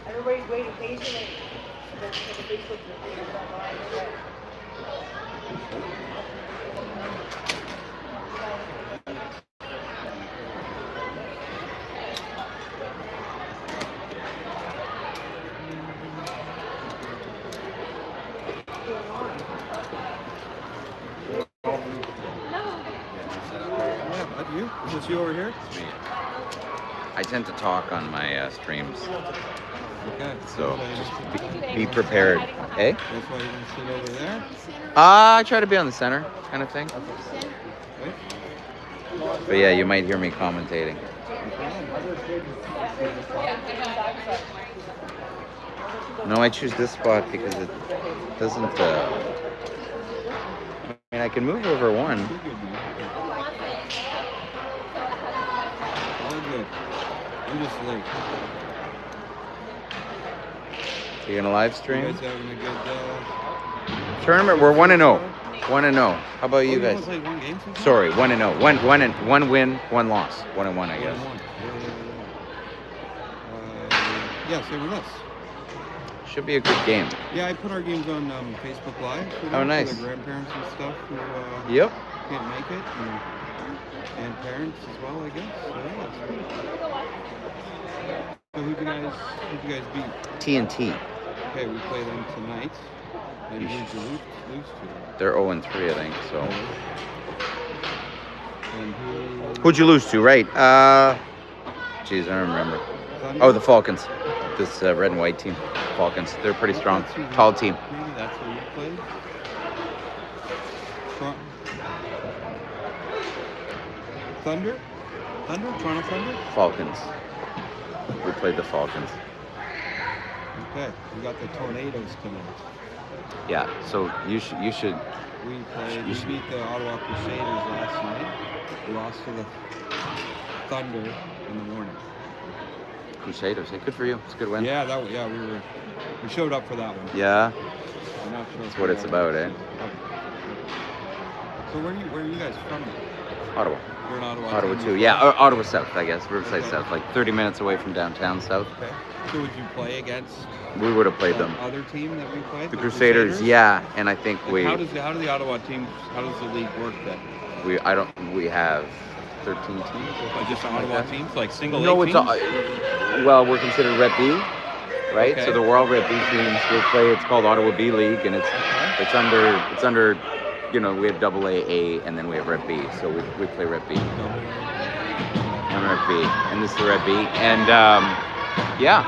Everybody's waiting patiently. You? Is this you over here? It's me. I tend to talk on my streams. Okay. So just be prepared. Eh? That's why you're going to sit over there? I try to be on the center kind of thing. Wait. But yeah, you might hear me commentating. No, I choose this spot because it doesn't... I mean, I can move over one. All good. I'm just late. So you're gonna live You stream? guys having a good Tournament, we're 1-0. 1-0. How about you you guys? only played one game so far? Sorry, 1-0. One win, one loss. 1-1, I guess. 1-1. Yeah, same with us. Should be a good game. Yeah, I put our games on Facebook Live for, Oh, nice. for the grandparents and stuff who Yep. can't make it, and parents as well, I guess. So, yeah, it's good. So who'd you guys beat? TNT. Okay, we play them tonight. And who'd you lose to? They're 0-3, I think. So. And Who'd you lose to? Right. Geez, I don't remember. Thunder? Oh, the Falcons. This red and white team. Falcons. They're pretty strong. Tall team. Maybe that's who you played? Thunder? Toronto Thunder? Falcons. We played the Falcons. Okay, we got the Tornadoes tonight. Yeah. So you should. We beat the Ottawa Crusaders last night. We lost to the Thunder in the morning. Crusaders. Hey, good for you. It's a good win. Yeah, we showed up for that one. Yeah. I'm not sure That's what it's about, eh? So where are you guys from? Ottawa. You're in Ottawa. Ottawa too? too. Yeah, Ottawa South, I guess. Riverside South, like 30 minutes away from downtown South. Okay. So would you play against? We would have played them. Other team that we played. The Crusaders, yeah, and I think Like how do the Ottawa teams? How does the league work then? We have 13 teams. Like just Ottawa teams, like single No, A it's teams? well, we're considered Rep B, right? Okay. So the World Rep B teams will play. It's called Ottawa B League, and it's under. You know, we have AA, and then we have Rep B. So we play Rep B. And Rep B, and this is the Rep B, and yeah,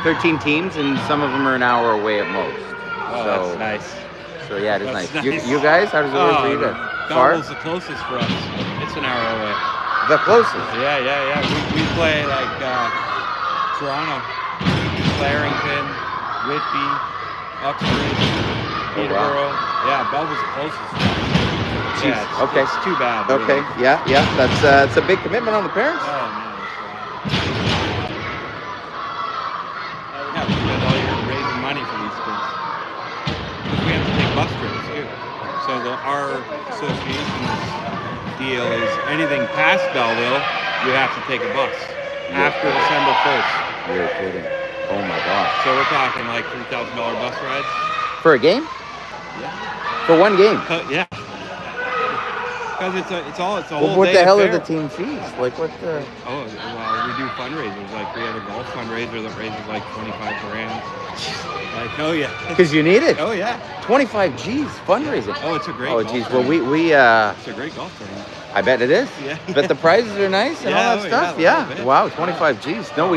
13 teams, and some of them are an hour away at most. Oh, so, that's nice. So yeah, it is That's nice. nice. You guys, how does it work for you guys? Far? Belleville's the closest for us. It's an hour away. The closest. Yeah. We play like Toronto, Clarington, Whitby, Uxbridge, Peterborough. Yeah, Belleville's the closest. Jeez. Yeah, Okay. It's too bad. Really. Okay, yeah. That's a big commitment on the parents. Oh man. Yeah, because all you're raising money for these kids. Because we have to take bus trips too. So our association's deal is anything past Belleville, you have to take a bus after December 1st. You're kidding. Oh my God. So we're talking like $3,000 bus rides. For a game? Yeah. For one game? Yeah. Because it's a whole Well, what day the hell affair. are the team fees? Like what the? Oh, well, we do fundraisers. Like we have a golf fundraiser that raises like $25,000. Like, oh yeah. Because you need it. Oh yeah. 25 G's fundraising. Oh, it's a great. Oh golf geez. Well, tournament. we It's a great golf tournament. I bet it is. Yeah. But the prizes are nice and all that stuff. Yeah. Wow. 25 G's. No,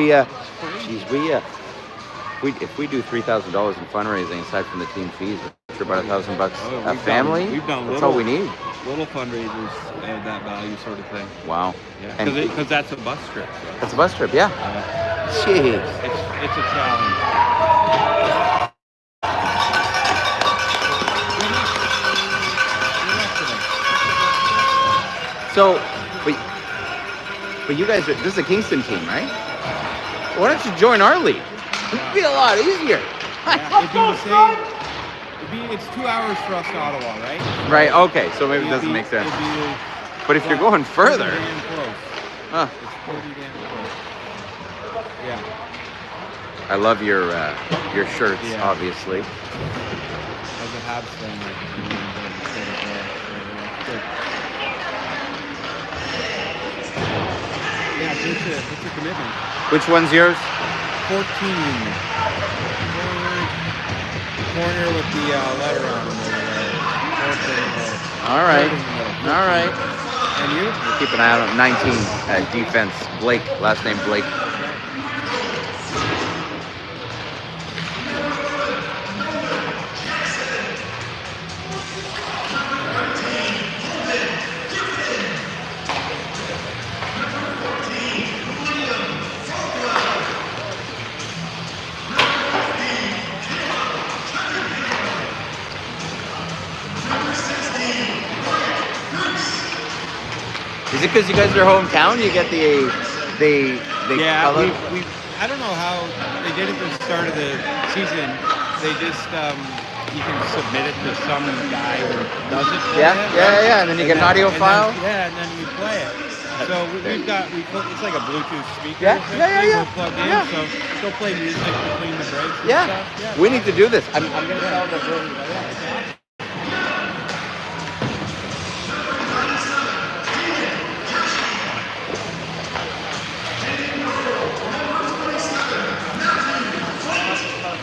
if we do $3,000 in fundraising aside from the team fees, which are about $1,000 a family, we've done that's all we need. Little fundraisers of that value, sort of thing. Wow. Yeah. And Because that's a bus trip. So. that's a bus trip. Yeah. Jeez. It's a challenge. So, but you guys this is a Kingston team, right? Why don't you join our league? It'd be a lot easier. It'd be the same. It's 2 hours for us to Ottawa, right? Right. Okay. So maybe it doesn't make sense. But if you're going further, Huh. It's pretty damn cool. Yeah. I love your shirts, Yeah. obviously. As a Habs fan, I really enjoy the shirt as well. So, good. Yeah, so it's a commitment. Which one's yours? 14. Corner with the letter on it. All right. All right. And you? Keep an eye out on 19 defense. Blake, last name Blake. Is it because you guys are hometown? You get the Yeah, color? we I don't know how they did it at the start of the season. They just you can submit it to some guy who does it for Yeah, you, yeah, right? yeah. And then you get an audio file. And then we play it. So it's like a Bluetooth speaker. Yeah, essentially. yeah, yeah, yeah. We'll plug in, Yeah. so they'll play music between the breaks and Yeah. stuff. Yeah, We need to do this. I'm gonna tell the girls.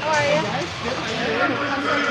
How are you?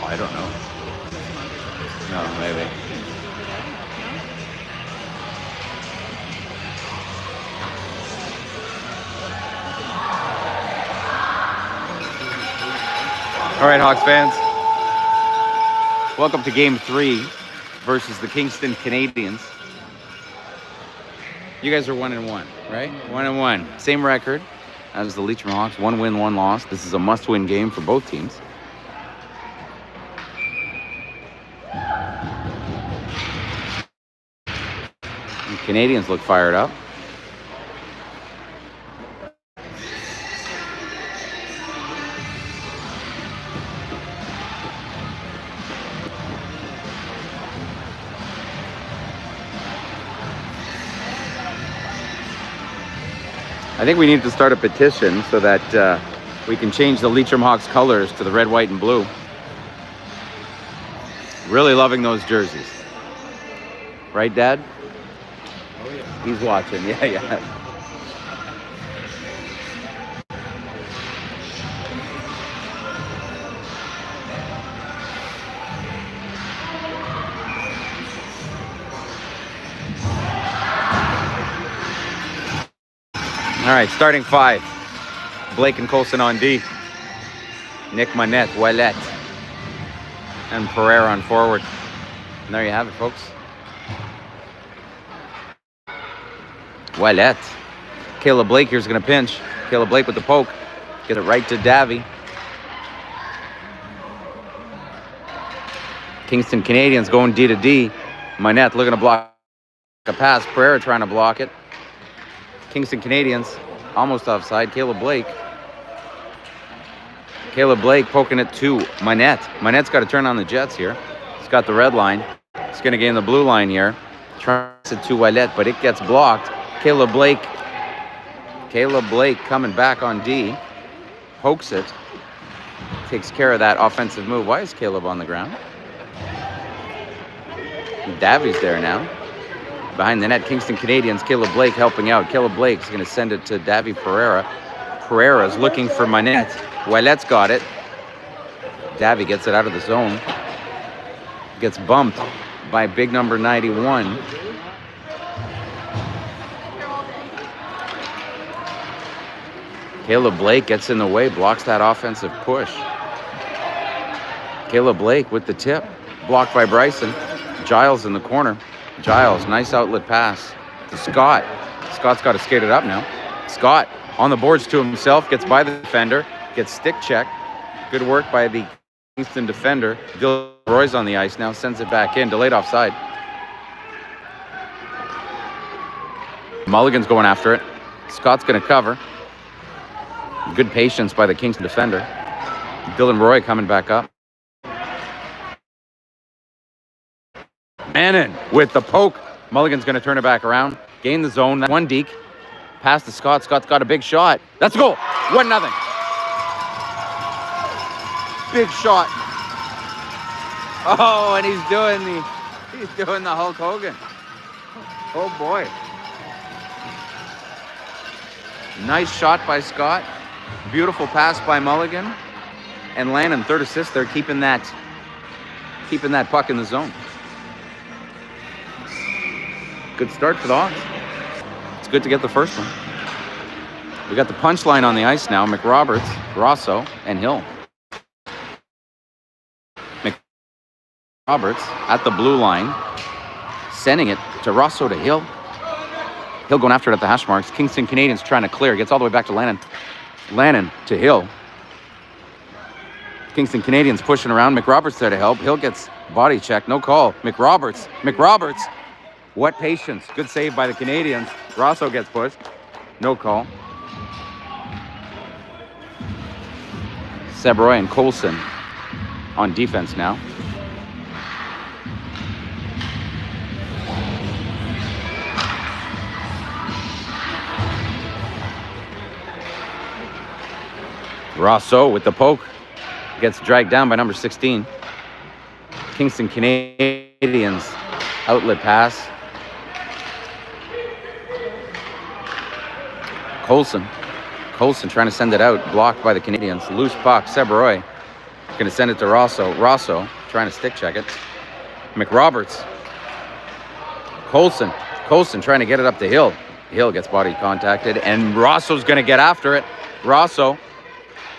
I don't know. No, maybe. All right, Hawks fans. Welcome to Game 3 versus the Kingston Canadians. You guys are 1-1, right? 1-1. Same record as the Leitrim Hawks. 1 win, 1 loss. This is a must-win game for both teams. The Canadians look fired up. I think we need to start a petition so that we can change the Leitrim Hawks colors to the red, white, and blue. Really loving those jerseys. Right, Dad? Oh yeah. He's watching. Yeah, yeah. All right, starting 5. Blake and Colson on D. Nick Manette, Ouellet, and Pereira on forward. And there you have it, folks. Ouellet. Caleb Blake here's going to pinch. Caleb Blake with the poke. Get it right to Davy. Kingston Canadians going D to D. Manette looking to block a pass. Pereira trying to block it. Kingston Canadians almost offside. Caleb Blake poking it to Manette. Manette's got to turn on the Jets here. He's got the red line. He's going to gain the blue line here. Tries it to Ouellet, but it gets blocked. Caleb Blake Caleb Blake coming back on D. Pokes it. Takes care of that offensive move. Why is Caleb on the ground? Davi's there now. Behind the net, Kingston Canadians, Caleb Blake helping out. Caleb Blake's going to send it to Davy Pereira. Pereira's looking for Manette. Ouellette's got it. Davy gets it out of the zone. Gets bumped by big number 91. Caleb Blake gets in the way, blocks that offensive push. Caleb Blake with the tip. Blocked by Bryson. Giles in the corner. Giles, nice outlet pass to Scott. Scott's got to skate it up now. Scott on the boards to himself, gets by the defender, gets stick check. Good work by the Kingston defender. Dylan Roy's on the ice now, sends it back in, delayed offside. Mulligan's going after it. Scott's going to cover. Good patience by the Kingston defender. Dylan Roy coming back up. Bannon with the poke. Mulligan's going to turn it back around. Gain the zone. One deke. Pass to Scott. Scott's got a big shot. That's a goal. 1-0. Big shot. Oh, and he's doing the Hulk Hogan. Oh boy. Nice shot by Scott. Beautiful pass by Mulligan. And Lannon, third assist there, keeping that puck in the zone. Good start for the Hawks. It's good to get the first one. We got the punchline on the ice now. McRoberts, Rosso, and Hill. McRoberts at the blue line, sending it to Rosso to Hill. Hill going after it at the hash marks. Kingston Canadians trying to clear. Gets all the way back to Lannon. Lannon to Hill. Kingston Canadians pushing around. McRoberts there to help. Hill gets body check. No call. McRoberts. What patience. Good save by the Canadians. Rosso gets pushed. No call. Sebroy and Colson on defense now. Rosso with the poke. Gets dragged down by number 16. Kingston Canadians outlet pass. Colson trying to send it out. Blocked by the Canadians. Loose puck. Sebroy going to send it to Rosso. Rosso trying to stick check it. McRoberts. Colson trying to get it up to Hill. Hill gets body contacted. And Rosso's going to get after it. Rosso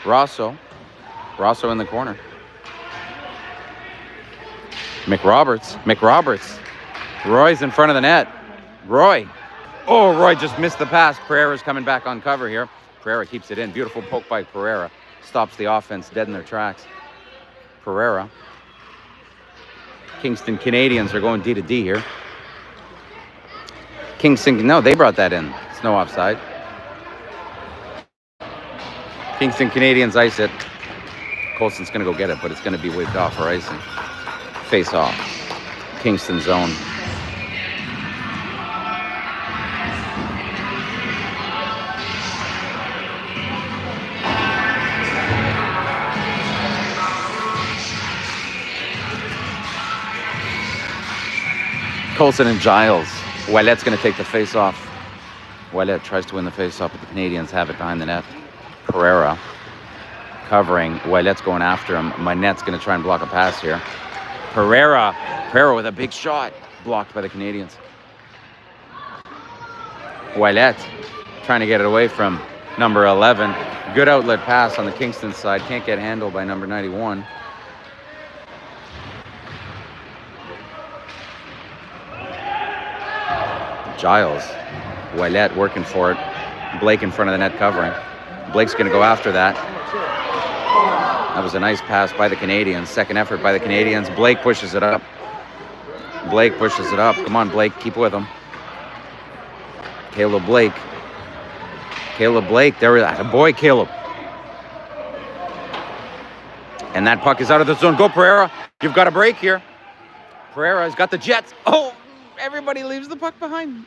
in the corner. McRoberts. Roy's in front of the net. Roy just missed the pass. Pereira's coming back on cover here. Pereira keeps it in. Beautiful poke by Pereira. Stops the offense dead in their tracks. Pereira. Kingston Canadians are going D to D here. No, they brought that in. It's no offside. Kingston Canadians ice it. Colson's going to go get it, but it's going to be waved off for icing. Face off. Kingston zone. Colson and Giles. Ouellette's going to take the face off. Ouellette tries to win the face off, but the Canadians have it behind the net. Pereira covering. Ouellette's going after him. Manette's going to try and block a pass here. Pereira with a big shot. Blocked by the Canadians. Ouellette trying to get it away from number 11. Good outlet pass on the Kingston side. Can't get handled by number 91. Giles. Ouellette working for it. Blake in front of the net covering. Blake's going to go after that. That was a nice pass by the Canadians. Second effort by the Canadians. Blake pushes it up. Come on, Blake. Keep with him. Caleb Blake. There we are. Boy, Caleb. And that puck is out of the zone. Go, Pereira. You've got a break here. Pereira's got the Jets. Oh, everybody leaves the puck behind.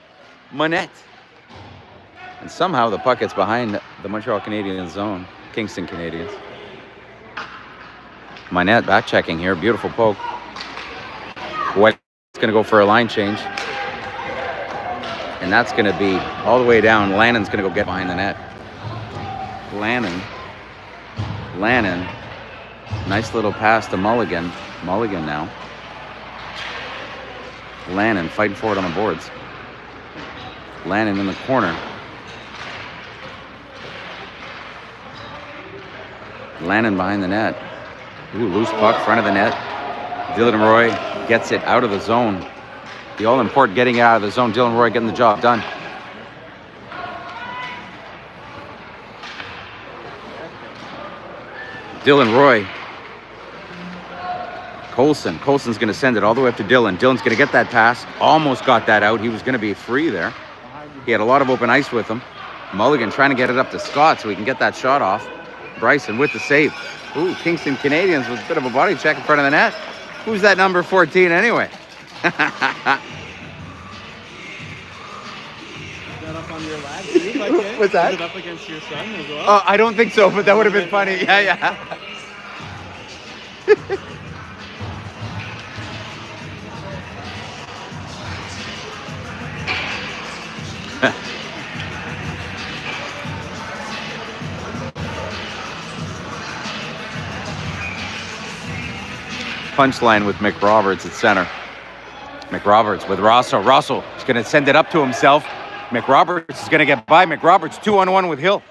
Manette. And somehow the puck gets behind the Montreal Canadiens zone. Kingston Canadiens. Minette back checking here. Beautiful poke. What's going to go for a line change. And that's going to be all the way down. Lannon's going to go get behind the net. Lannon. Nice little pass to Mulligan. Mulligan now. Lannon fighting for it on the boards. Lannon in the corner. Lannon behind the net. Ooh, loose puck, front of the net. Dylan Roy gets it out of the zone. The all-important getting it out of the zone. Dylan Roy getting the job done. Dylan Roy. Colson's going to send it all the way up to Dylan. Dylan's going to get that pass. Almost got that out. He was going to be free there. He had a lot of open ice with him. Mulligan trying to get it up to Scott so he can get that shot off. Bryson with the save. Ooh, Kingston Canadiens with a bit of a body check in front of the net. Who's that number 14 anyway? Is that up on your lad? Like What's that? Is it up against your son as well? Oh, I don't think so, but that would have been funny. Yeah. Punchline with McRoberts at center. McRoberts with Rosso. Rosso is going to send it up to himself. McRoberts is going to get by. McRoberts 2-on-1 with Hill.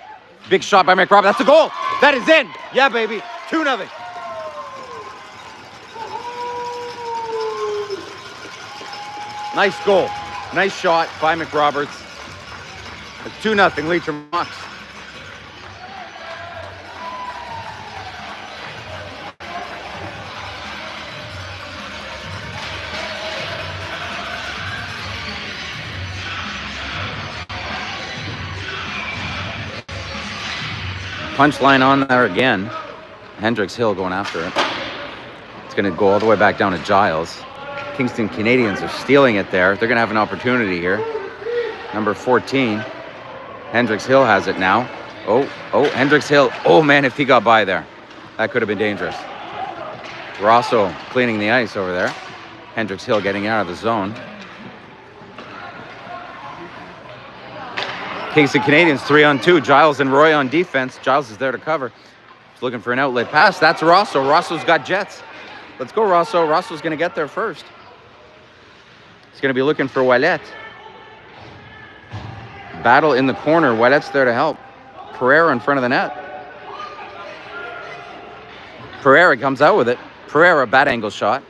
Big shot by McRoberts. That's a goal. That is in. Yeah, baby. 2-0. Nice goal. Nice shot by McRoberts. 2-0 Leitrim Hawks. Punchline on there again. Hendricks Hill going after it. It's going to go all the way back down to Giles. Kingston Canadiens are stealing it there. They're going to have an opportunity here. Number 14. Hendricks Hill has it now. Oh, Hendricks Hill. Oh, man, if he got by there. That could have been dangerous. Rosso cleaning the ice over there. Hendricks Hill getting out of the zone. Kingston Canadiens 3-on-2. Giles and Roy on defense. Giles is there to cover. He's looking for an outlet pass. That's Rosso. Rosso's got jets. Let's go, Rosso. Rosso's going to get there first. He's going to be looking for Ouellet. Battle in the corner. Ouellet's there to help. Pereira in front of the net. Pereira comes out with it. Pereira, bad angle shot.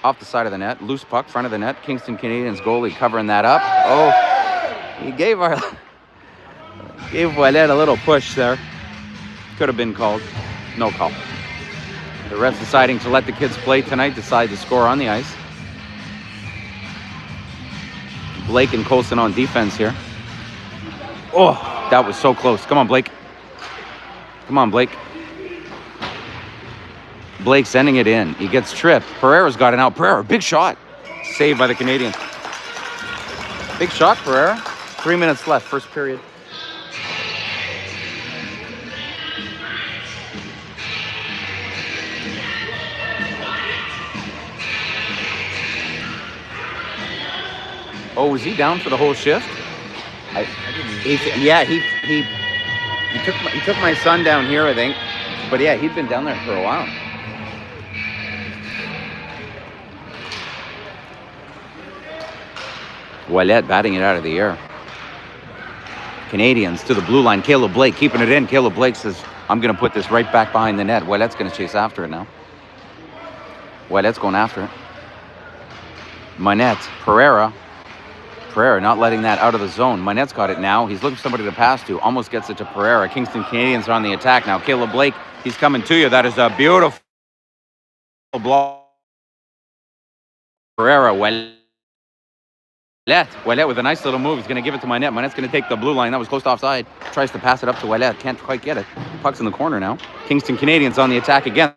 Off the side of the net. Loose puck, front of the net. Kingston Canadiens goalie covering that up. Oh, he gave Ouellet a little push there. Could have been called. No call. The refs deciding to let the kids play tonight, decide to score on the ice. Blake and Colson on defense here. Oh, that was so close. Come on, Blake. Come on, Blake. Blake sending it in. He gets tripped. Pereira's got it out. Pereira, big shot. Saved by the Canadiens. Big shot, Pereira. 3 minutes left, first period. Oh, was he down for the whole shift? He took my son down here, I think. But yeah, he'd been down there for a while. Ouellet batting it out of the air. Canadiens to the blue line. Caleb Blake keeping it in. Caleb Blake says, I'm going to put this right back behind the net. Ouellet's going to chase after it now. Ouellet's going after it. Minette, Pereira not letting that out of the zone. Minette's got it now. He's looking for somebody to pass to. Almost gets it to Pereira. Kingston Canadiens are on the attack now. Caleb Blake, he's coming to you. That is a beautiful block. Pereira, Ouellet with a nice little move. He's going to give it to Minette. Minette's going to take the blue line. That was close to offside. Tries to pass it up to Ouellet. Can't quite get it. Puck's in the corner now. Kingston Canadiens on the attack again.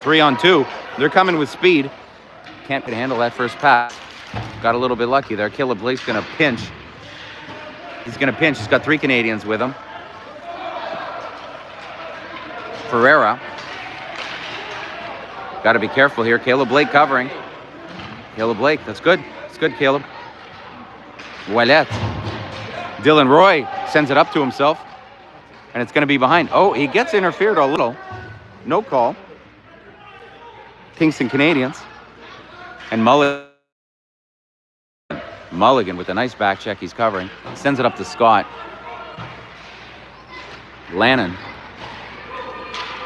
3-on-2. They're coming with speed. Can't handle that first pass. Got a little bit lucky there. Caleb Blake's going to pinch. He's going to pinch. He's got 3 Canadians with him. Ferreira. Got to be careful here. Caleb Blake covering. Caleb Blake, that's good. It's good, Caleb. Ouellet. Dylan Roy sends it up to himself. And it's going to be behind. Oh, he gets interfered a little. No call. Kingston Canadians. And Mulligan with a nice back check. He's covering. Sends it up to Scott. Lannon.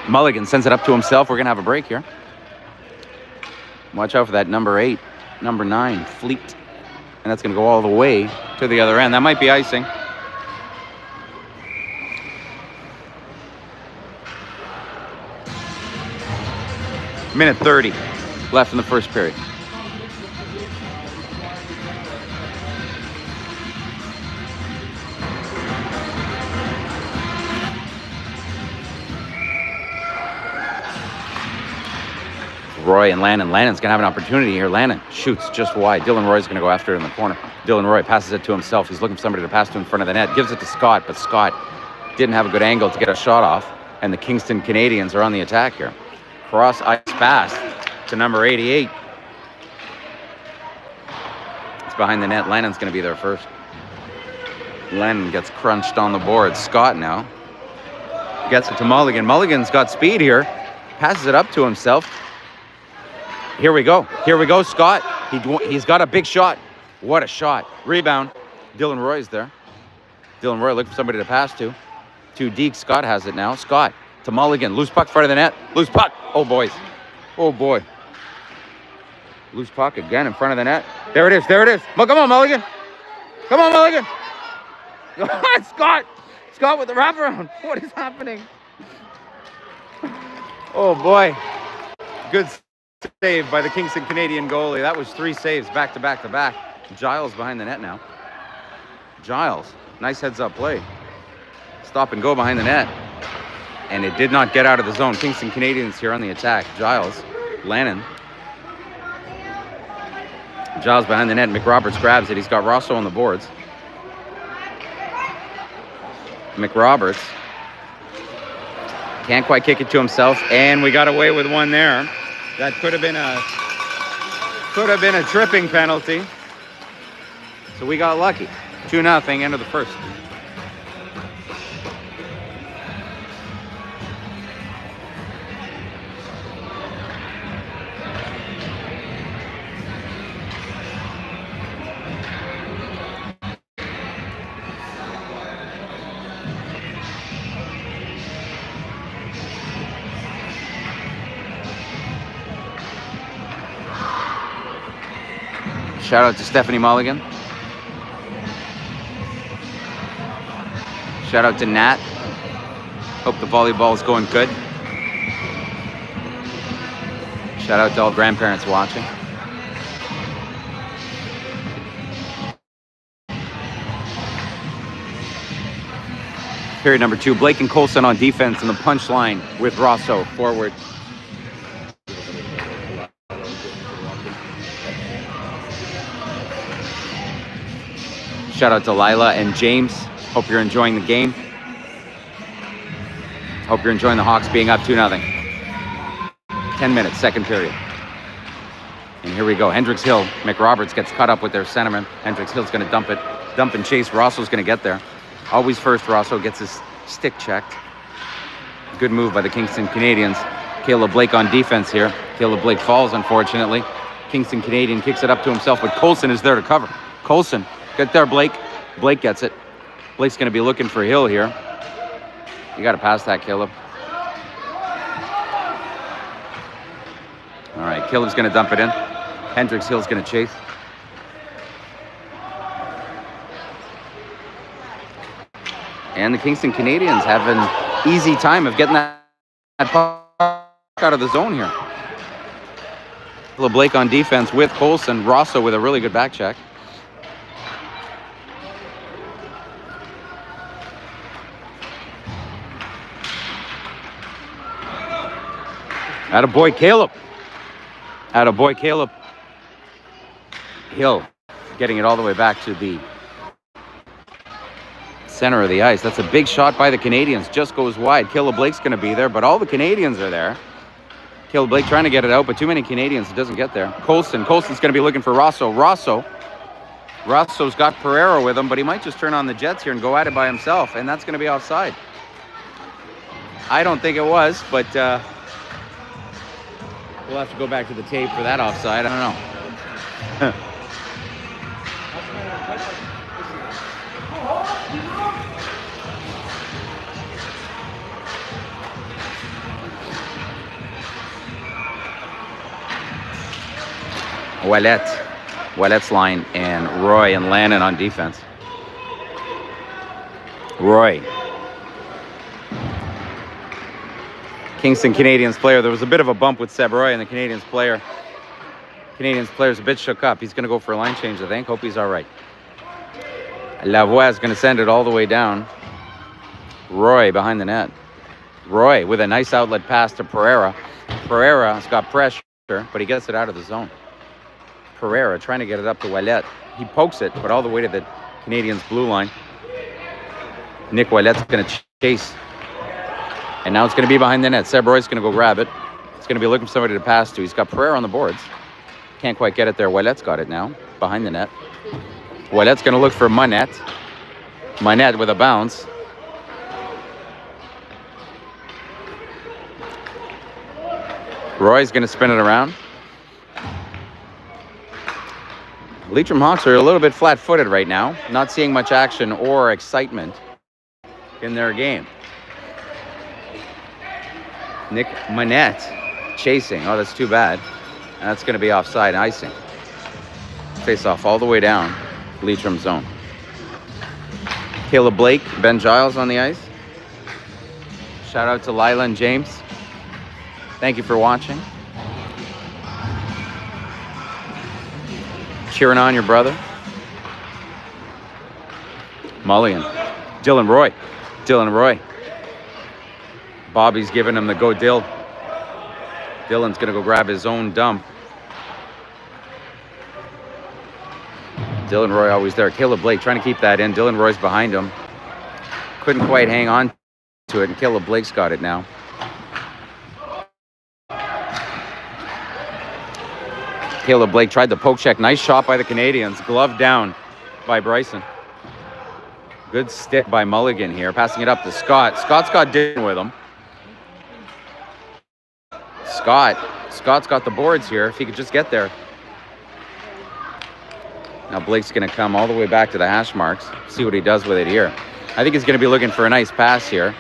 Mulligan sends it up to himself. We're going to have a break here. Watch out for that number 8, number 9, Fleet. And that's going to go all the way to the other end. That might be icing. Minute 30 left in the first period. Roy and Lannon. Lannon's going to have an opportunity here. Lannon shoots just wide. Dylan Roy's going to go after it in the corner. Dylan Roy passes it to himself. He's looking for somebody to pass to in front of the net. Gives it to Scott, but Scott didn't have a good angle to get a shot off. And the Kingston Canadians are on the attack here. Cross ice pass to number 88. It's behind the net. Lannon's going to be there first. Lannon gets crunched on the board. Scott now gets it to Mulligan. Mulligan's got speed here. Passes it up to himself. Here we go. Here we go, Scott. He's got a big shot. What a shot. Rebound. Dylan Roy's there. Dylan Roy looking for somebody to pass to. To Deke. Scott has it now. Scott to Mulligan. Loose puck in front of the net. Loose puck. Oh, boys. Oh, boy. Loose puck again in front of the net. There it is. There it is. Come on, Mulligan. Come on, Mulligan. Scott. Scott with the wraparound. What is happening? Oh, boy. Good save by the Kingston Canadian goalie. That was 3 saves back to back to back. Giles behind the net now. Giles, nice heads-up play. Stop and go behind the net. And it did not get out of the zone. Kingston Canadians here on the attack. Giles, Lannon. Giles behind the net. McRoberts grabs it. He's got Rosso on the boards. McRoberts can't quite kick it to himself. And we got away with one there. That could have been a tripping penalty. So we got lucky. 2-0, end of the first. Shout out to Stephanie Mulligan. Shout out to Nat. Hope the volleyball is going good. Shout out to all grandparents watching. Period number 2. Blake and Colson on defense and the punch line with Rosso forward. Shout out to Lila and James. Hope you're enjoying the game. Hope you're enjoying the Hawks being up 2-0. 10 minutes, second period. And here we go. Hendricks Hill. McRoberts gets cut up with their centerman. Hendricks Hill's going to dump and chase. Rosso's going to get there. Always first. Rosso gets his stick checked. Good move by the Kingston Canadians. Caleb Blake on defense here. Caleb Blake falls, unfortunately. Kingston Canadian kicks it up to himself, but Colson is there to cover. Colson. Get there, Blake. Blake gets it. Blake's going to be looking for Hill here. You got to pass that, Caleb. All right, Caleb's going to dump it in. Hendricks Hill's going to chase. And the Kingston Canadians have an easy time of getting that puck out of the zone here. Blake on defense with Colson. Rosso with a really good back check. Attaboy, Caleb. Attaboy, Caleb. Hill getting it all the way back to the center of the ice. That's a big shot by the Canadians. Just goes wide. Caleb Blake's going to be there, but all the Canadians are there. Caleb Blake trying to get it out, but too many Canadians. It doesn't get there. Colston's going to be looking for Rosso's got Pereira with him, but he might just turn on the Jets here and go at it by himself, and that's going to be offside. I don't think it was, but we'll have to go back to the tape for that offside. I don't know. Ouellette's line, and Roy and Lannon on defense. Roy. Kingston Canadians player. There was a bit of a bump with Seb Roy and the Canadians player. Canadians player's a bit shook up. He's going to go for a line change, I think. Hope he's all right. Lavoie is going to send it all the way down. Roy behind the net. Roy with a nice outlet pass to Pereira. Pereira's got pressure, but he gets it out of the zone. Pereira trying to get it up to Ouellette. He pokes it, but all the way to the Canadians' blue line. Nick Ouellette's going to chase. And now it's going to be behind the net. Seb Roy's going to go grab it. It's going to be looking for somebody to pass to. He's got Pereira on the boards. Can't quite get it there. Ouellette's got it now, behind the net. Ouellette's going to look for Monette. Monette with a bounce. Roy's going to spin it around. Leitrim Hawks are a little bit flat-footed right now, not seeing much action or excitement in their game. Nick Monette chasing. Oh, that's too bad. And that's going to be offside, icing. Face off all the way down Leitrim zone. Caleb Blake, Ben Giles on the ice. Shout out to Lila and James. Thank you for watching. Cheering on your brother. Mulligan. Dylan Roy. Bobby's giving him the go Dill. Dylan's going to go grab his own dump. Dylan Roy always there. Caleb Blake trying to keep that in. Dylan Roy's behind him. Couldn't quite hang on to it, and Caleb Blake's got it now. Caleb Blake tried the poke check. Nice shot by the Canadians. Glove down by Bryson. Good stick by Mulligan here. Passing it up to Scott. Scott's got Dylan with him. Scott's got the boards here. If he could just get there. Now Blake's going to come all the way back to the hash marks. See what he does with it here. I think he's going to be looking for a nice pass here.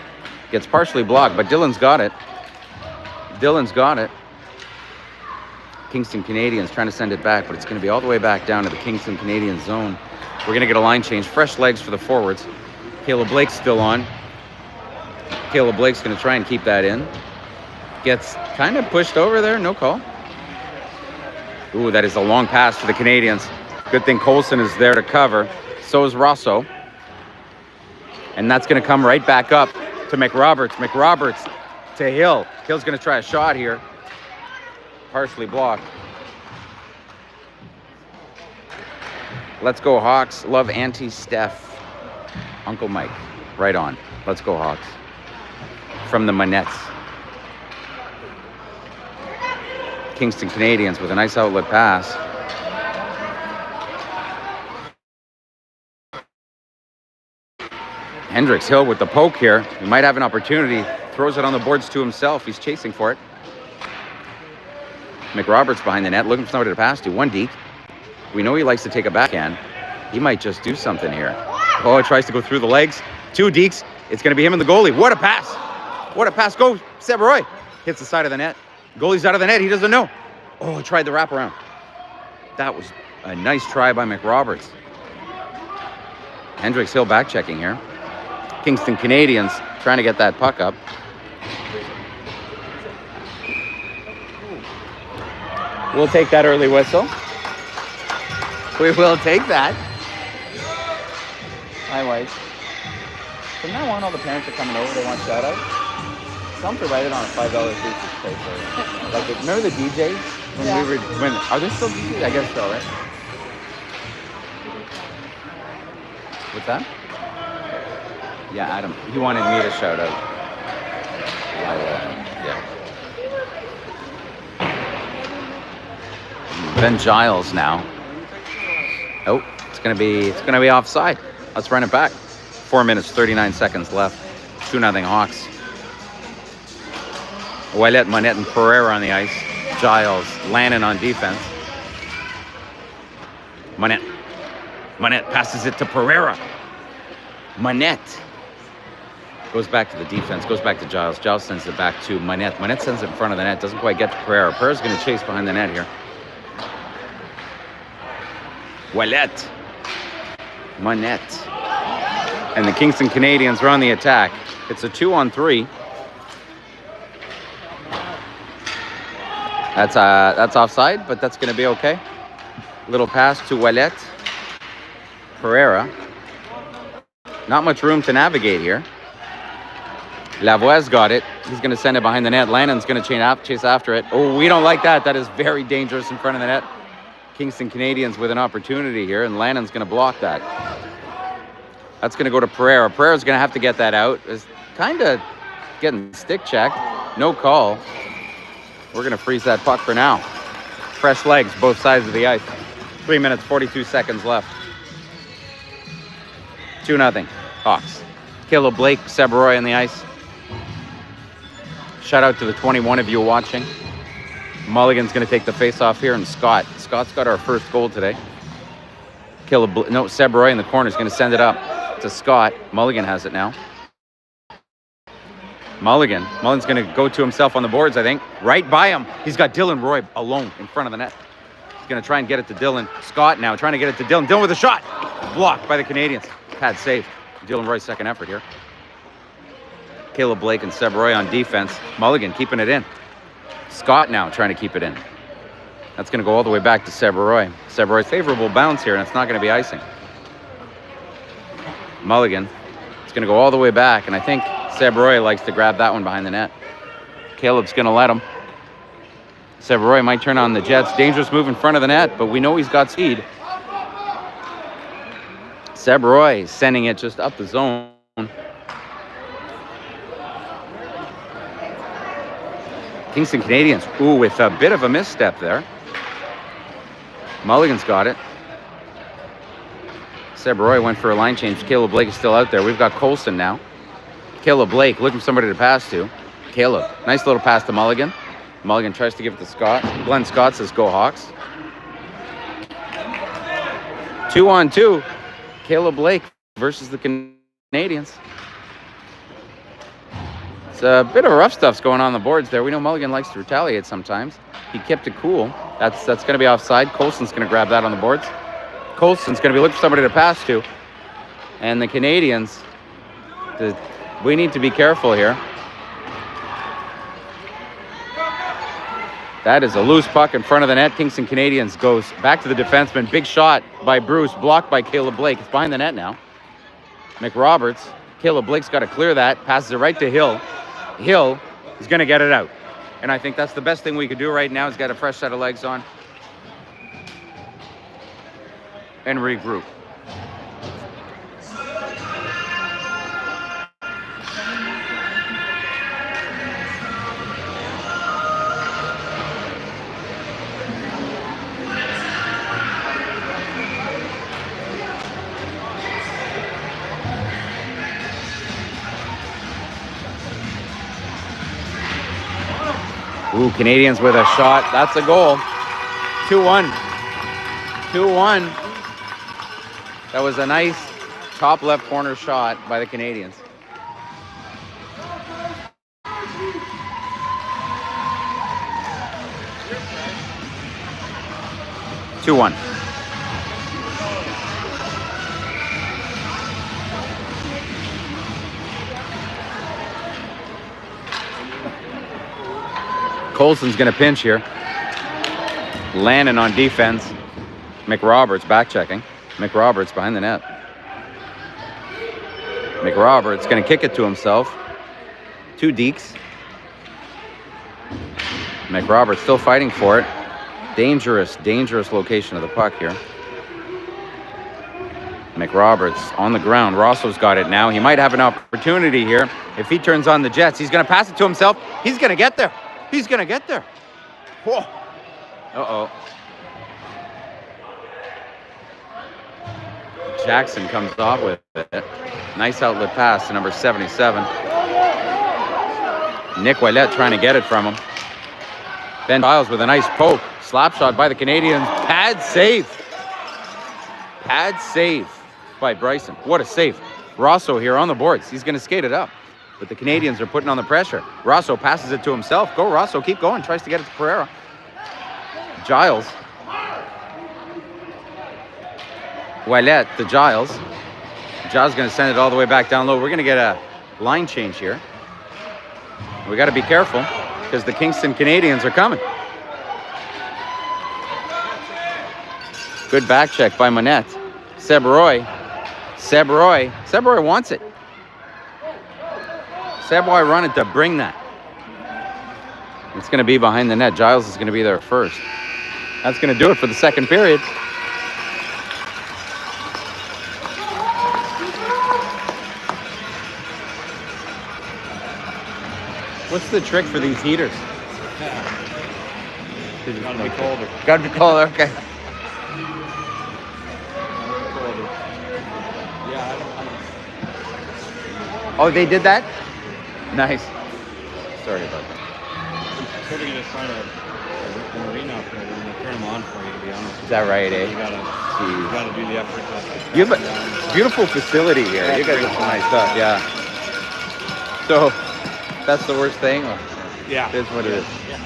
Gets partially blocked, but Dylan's got it. Kingston Canadians trying to send it back, but it's going to be all the way back down to the Kingston Canadian zone. We're going to get a line change. Fresh legs for the forwards. Caleb Blake's still on. Caleb Blake's going to try and keep that in. Gets kind of pushed over there. No call. Ooh, that is a long pass for the Canadians. Good thing Colson is there to cover. So is Rosso. And that's going to come right back up to McRoberts. McRoberts to Hill. Hill's going to try a shot here. Partially blocked. Let's go Hawks. Love Auntie Steph. Uncle Mike. Right on. Let's go Hawks. From the Monettes. Kingston Canadians with a nice outlet pass. Hendricks Hill with the poke here. He might have an opportunity. Throws it on the boards to himself. He's chasing for it. McRoberts behind the net, looking for somebody to pass to. One deke. We know he likes to take a backhand. He might just do something here. Oh, it tries to go through the legs. Two dekes. It's going to be him and the goalie. What a pass. What a pass. Go, Seb Roy. Hits the side of the net. Goalie's out of the net. He doesn't know. Oh, tried the wraparound. That was a nice try by McRoberts. Hendricks Hill back checking here. Kingston Canadians trying to get that puck up. We'll take that early whistle. We will take that. Hi, wife. From now on, all the parents are coming over. They want shout-outs. Tell them to write it on a $5 basis plate for you. Like, remember the DJs? Are there still DJs? I guess so, right? What's that? Yeah, Adam. He wanted me to shout out. Yeah. Ben Giles now. Oh, it's gonna be offside. Let's run it back. 4 minutes, 39 seconds left. 2-0 Hawks. Ouellet, Monette, and Pereira on the ice. Giles, Lannon on defense. Monette passes it to Pereira. Monette goes back to the defense, goes back to Giles. Giles sends it back to Monette. Monette sends it in front of the net, doesn't quite get to Pereira. Pereira's going to chase behind the net here. Ouellet. Monette. And the Kingston Canadians are on the attack. It's a 2-on-3. That's offside, but that's going to be okay. Little pass to Ouellet. Pereira. Not much room to navigate here. Lavoie's got it. He's going to send it behind the net. Lannon's going to chase after it. Oh, we don't like that. That is very dangerous in front of the net. Kingston Canadians with an opportunity here, and Lannon's going to block that. That's going to go to Pereira. Pereira's going to have to get that out. It's kind of getting stick checked. No call. We're going to freeze that puck for now. Fresh legs, both sides of the ice. 3 minutes, 42 seconds left. 2-0 Hawks. Caleb Blake, Seberoy on the ice. Shout out to the 21 of you watching. Mulligan's going to take the face-off here, and Scott's got our first goal today. Seberoy in the corner is going to send it up to Scott. Mulligan has it now. Mulligan's going to go to himself on the boards, I think. Right by him. He's got Dylan Roy alone in front of the net. He's going to try and get it to Dylan. Scott now trying to get it to Dylan. Dylan with a shot. Blocked by the Canadians. Pad saved. Dylan Roy's second effort here. Caleb Blake and Seberoy on defense. Mulligan keeping it in. Scott now trying to keep it in. That's going to go all the way back to Seberoy. Seberoy's favorable bounce here, and it's not going to be icing. Mulligan. It's going to go all the way back, and I think Seberoy likes to grab that one behind the net. Caleb's going to let him. Seberoy might turn on the Jets. Dangerous move in front of the net, but we know he's got speed. Seberoy sending it just up the zone. Kingston Canadians, with a bit of a misstep there. Mulligan's got it. Seberoy went for a line change. Caleb Blake is still out there. We've got Colson now. Caleb Blake looking for somebody to pass to. Caleb, nice little pass to Mulligan. Mulligan tries to give it to Scott. Glenn Scott says, go Hawks. 2-on-2. Caleb Blake versus the Canadians. It's a bit of rough stuff's going on the boards there. We know Mulligan likes to retaliate sometimes. He kept it cool. That's going to be offside. Colson's going to grab that on the boards. Colson's going to be looking for somebody to pass to. And the Canadians, we need to be careful here. That is a loose puck in front of the net. Kingston Canadians goes back to the defenseman. Big shot by Bruce, blocked by Caleb Blake. It's behind the net now. McRoberts. Caleb Blake's got to clear that. Passes it right to Hill. Hill is going to get it out. And I think that's the best thing we could do right now is get a fresh set of legs on and regroup. Ooh, Canadians with a shot. That's a goal. 2-1. 2-1. That was a nice top left corner shot by the Canadians. Two-one. Colson's going to pinch here. Lannon on defense. McRoberts back checking. McRoberts behind the net. McRoberts going to kick it to himself. 2 dekes. McRoberts still fighting for it. Dangerous location of the puck here. McRoberts on the ground. Rosso's got it now. He might have an opportunity here. If he turns on the Jets, he's going to pass it to himself. He's going to get there. He's going to get there. Whoa. Uh-oh. Jackson comes off with it. Nice outlet pass to number 77. Nick Ouellette trying to get it from him. Ben Giles with a nice poke. Slap shot by the Canadians. Pad save. Pad save by Bryson. What a save. Rosso here on the boards. He's going to skate it up. But the Canadians are putting on the pressure. Rosso passes it to himself. Go, Rosso. Keep going. Tries to get it to Pereira. Giles. Ouellette to Giles. Giles going to send it all the way back down low. We're going to get a line change here. We got to be careful because the Kingston Canadians are coming. Good back check by Monette. Seb Roy wants it. Seb Roy running to bring that. It's going to be behind the net. Giles is going to be there first. That's going to do it for the second period. What's the trick for these heaters? Gotta be colder. Gotta be colder, okay. Oh, they did that? Nice. Sorry about that. I'm sort of gonna sign an arena up there and turn them on for you, to be honest. Is that right, eh? You gotta do the effort. You have a beautiful facility here. You guys have some nice stuff, yeah. So, that's the worst thing? Or Yeah. it is what it is. Yeah.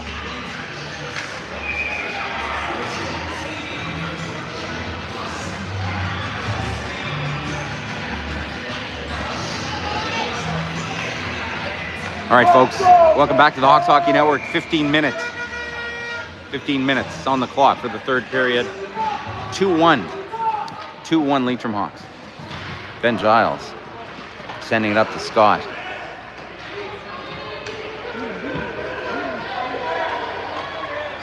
All right, folks. Welcome back to the Hawks Hockey Network. 15 minutes. 15 minutes on the clock for the third period. 2-1. 2-1 Leitrim Hawks. Ben Giles sending it up to Scott.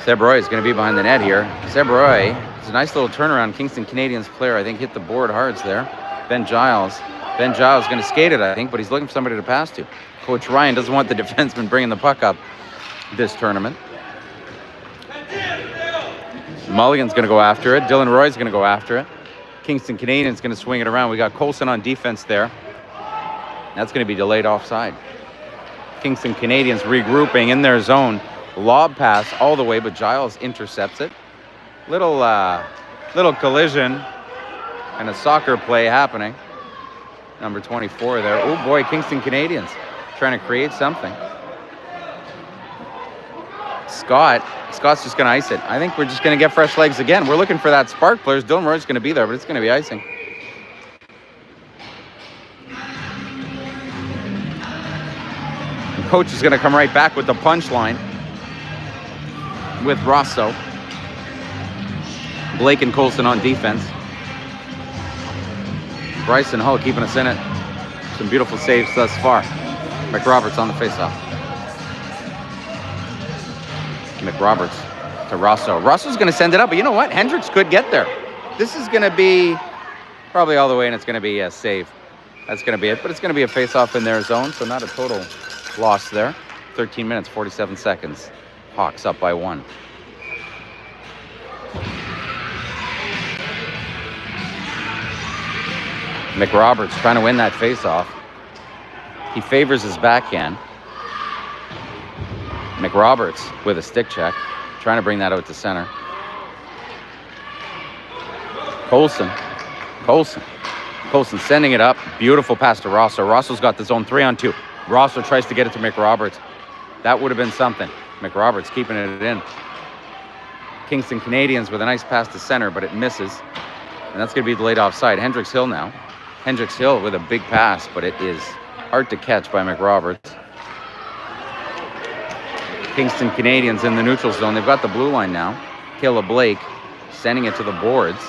Seb Roy is going to be behind the net here. Seb Roy, it's a nice little turnaround. Kingston Canadians player, I think, hit the board hard there. Ben Giles going to skate it, I think, but he's looking for somebody to pass to. Coach Ryan doesn't want the defenseman bringing the puck up this tournament. Mulligan's going to go after it. Dylan Roy's going to go after it. Kingston Canadians going to swing it around. We got Colson on defense there. That's going to be delayed offside. Kingston Canadians regrouping in their zone. Lob pass all the way, but Giles intercepts it. Little collision and a soccer play happening. Number 24 there. Oh boy, Kingston Canadians trying to create something. Scott's just going to ice it. I think we're just going to get fresh legs again. We're looking for that spark players. Dylan Roy's going to be there, but it's going to be icing. And coach is going to come right back with the punchline with Rosso. Blake and Colson on defense. Bryson Hull keeping us in it. Some beautiful saves thus far. McRoberts on the faceoff. McRoberts to Rosso. Rosso's going to send it up, but you know what? Hendricks could get there. This is going to be probably all the way, and it's going to be a save. That's going to be it, but it's going to be a faceoff in their zone, so not a total loss there. 13 minutes, 47 seconds. Hawks up by 1. McRoberts trying to win that faceoff. He favors his backhand. McRoberts with a stick check, trying to bring that out to center. Colson sending it up. Beautiful pass to Rosso. Rosso's got the zone 3-on-2. Rosso tries to get it to McRoberts. That would have been something. McRoberts keeping it in. Kingston Canadians with a nice pass to center, but it misses. And that's going to be delayed offside. Hendricks Hill now. Hendricks Hill with a big pass, but it is hard to catch by McRoberts. Kingston Canadians in the neutral zone. They've got the blue line now. Caleb Blake sending it to the boards.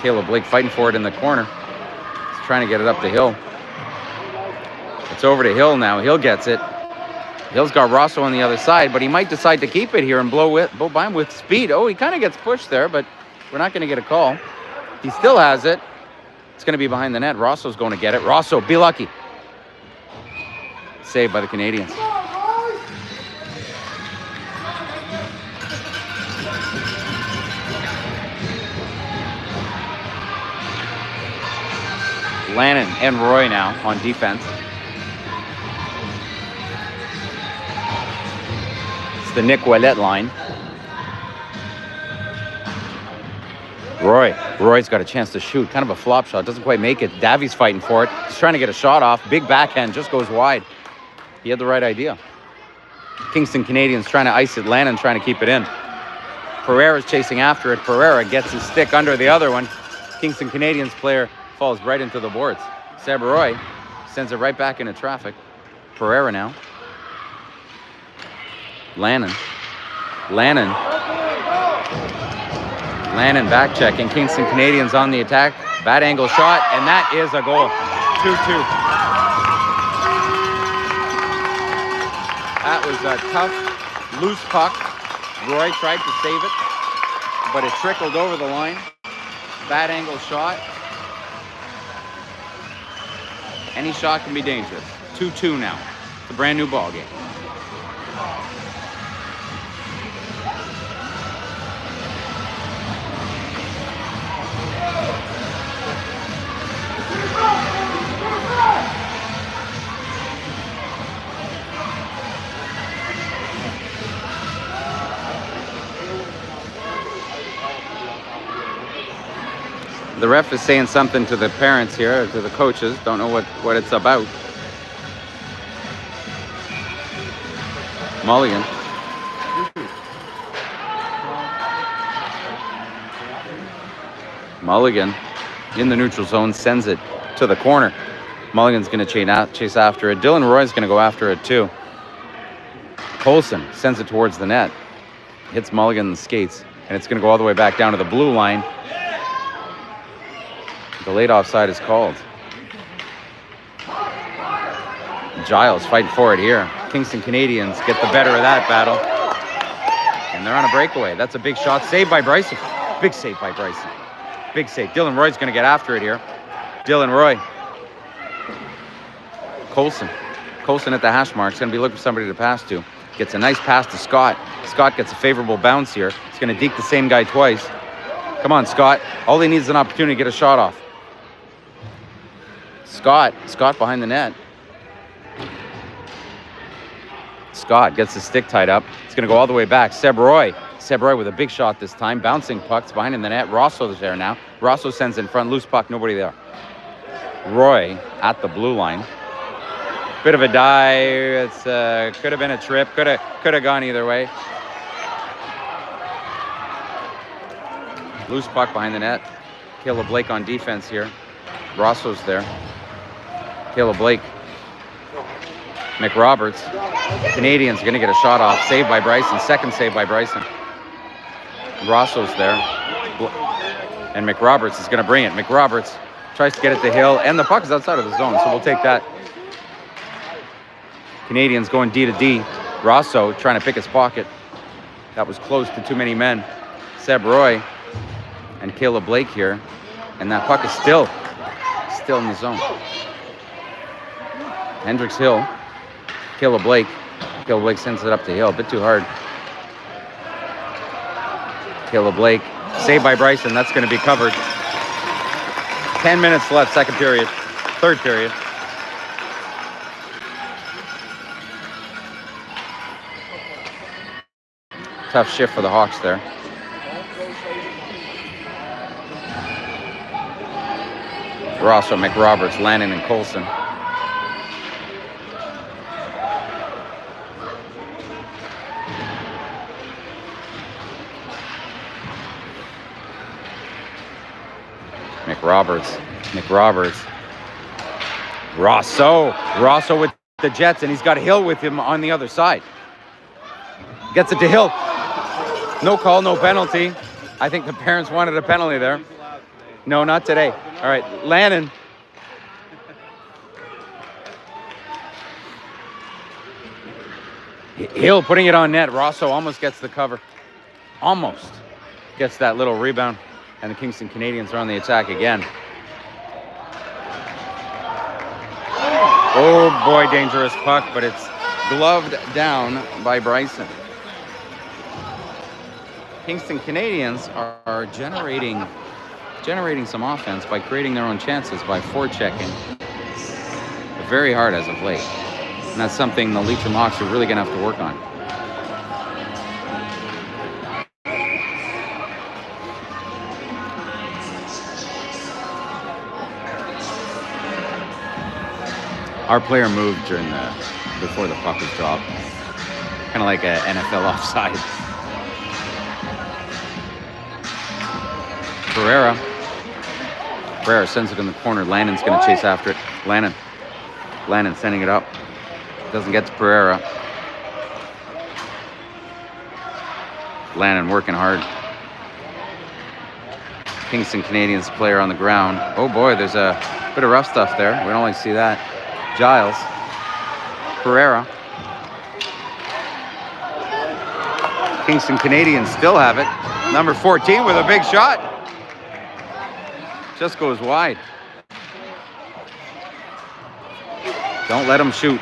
Caleb Blake fighting for it in the corner. He's trying to get it up to Hill. It's over to Hill now. Hill gets it. Hill's got Rosso on the other side, but he might decide to keep it here and blow by him with speed. Oh, he kind of gets pushed there, but we're not going to get a call. He still has it. It's going to be behind the net. Rosso's going to get it. Rosso, be lucky. Saved by the Canadians. Lannon and Roy now on defense. It's the Nick Ouellet line. Roy's got a chance to shoot. Kind of a flop shot. Doesn't quite make it. Davies fighting for it. He's trying to get a shot off. Big backhand. Just goes wide. He had the right idea. Kingston Canadians trying to ice it. Lannon trying to keep it in. Pereira's chasing after it. Pereira gets his stick under the other one. Kingston Canadians player falls right into the boards. Seb Roy sends it right back into traffic. Pereira now. Lannon back checking. Kingston Canadians on the attack. Bad angle shot, and that is a goal. 2-2. That was a tough, loose puck. Roy tried to save it, but it trickled over the line. Bad angle shot. Any shot can be dangerous. 2-2 now. It's a brand new ball game. The ref is saying something to the parents here, to the coaches. Don't know what it's about. Mulligan. Mulligan in the neutral zone sends it to the corner. Mulligan's going to chase after it. Dylan Roy's going to go after it too. Colson sends it towards the net. Hits Mulligan in the skates. And it's going to go all the way back down to the blue line. The late offside is called. Giles fighting for it here. Kingston Canadians get the better of that battle. And they're on a breakaway. That's a big shot. Saved by Bryson. Big save by Bryson. Big save. Dylan Roy's going to get after it here. Dylan Roy. Colson at the hash mark. He's going to be looking for somebody to pass to. Gets a nice pass to Scott. Scott gets a favorable bounce here. He's going to deke the same guy twice. Come on, Scott. All he needs is an opportunity to get a shot off. Scott behind the net. Scott gets the stick tied up. It's going to go all the way back. Seb Roy with a big shot this time. Bouncing pucks behind in the net. Rosso's there now. Rosso sends in front. Loose puck. Nobody there. Roy at the blue line. Bit of a dive. It's could have been a trip. Could have gone either way. Loose puck behind the net. Caleb Blake on defense here. Rosso's there. Caleb Blake. McRoberts. Canadians are going to get a shot off. Saved by Bryson. Second save by Bryson. Rosso's there. And McRoberts is going to bring it. McRoberts tries to get it to Hill. And the puck is outside of the zone, so we'll take that. Canadians going D to D. Rosso trying to pick his pocket. That was close to too many men. Seb Roy and Caleb Blake here. And that puck is still in the zone. Hendricks Hill. Caleb Blake. Caleb Blake sends it up to Hill. A bit too hard. Caleb Blake. Saved by Bryson. That's going to be covered. 10 minutes left, second period. Third period. Tough shift for the Hawks there. Rosso, McRoberts, Lannon, and Colson. McRoberts. Rosso with the Jets, and he's got Hill with him on the other side. Gets it to Hill. No call, no penalty. I think the parents wanted a penalty there. No, not today. All right, Lannon. Hill putting it on net. Rosso almost gets the cover. Almost gets that little rebound. And the Kingston Canadians are on the attack again. Oh boy, dangerous puck, but it's gloved down by Bryson. Kingston Canadians are generating some offense by creating their own chances by forechecking very hard as of late. And that's something the Leitrim Hawks are really going to have to work on. Our player moved before the puck was dropped. Kind of like an NFL offside. Pereira sends it in the corner. Lannon's going to chase after it. Lannon sending it up. Doesn't get to Pereira. Lannon working hard. Kingston Canadians player on the ground. Oh boy, there's a bit of rough stuff there. We don't like to see that. Giles. Pereira. Kingston Canadians still have it. Number 14 with a big shot. Just goes wide. Don't let him shoot.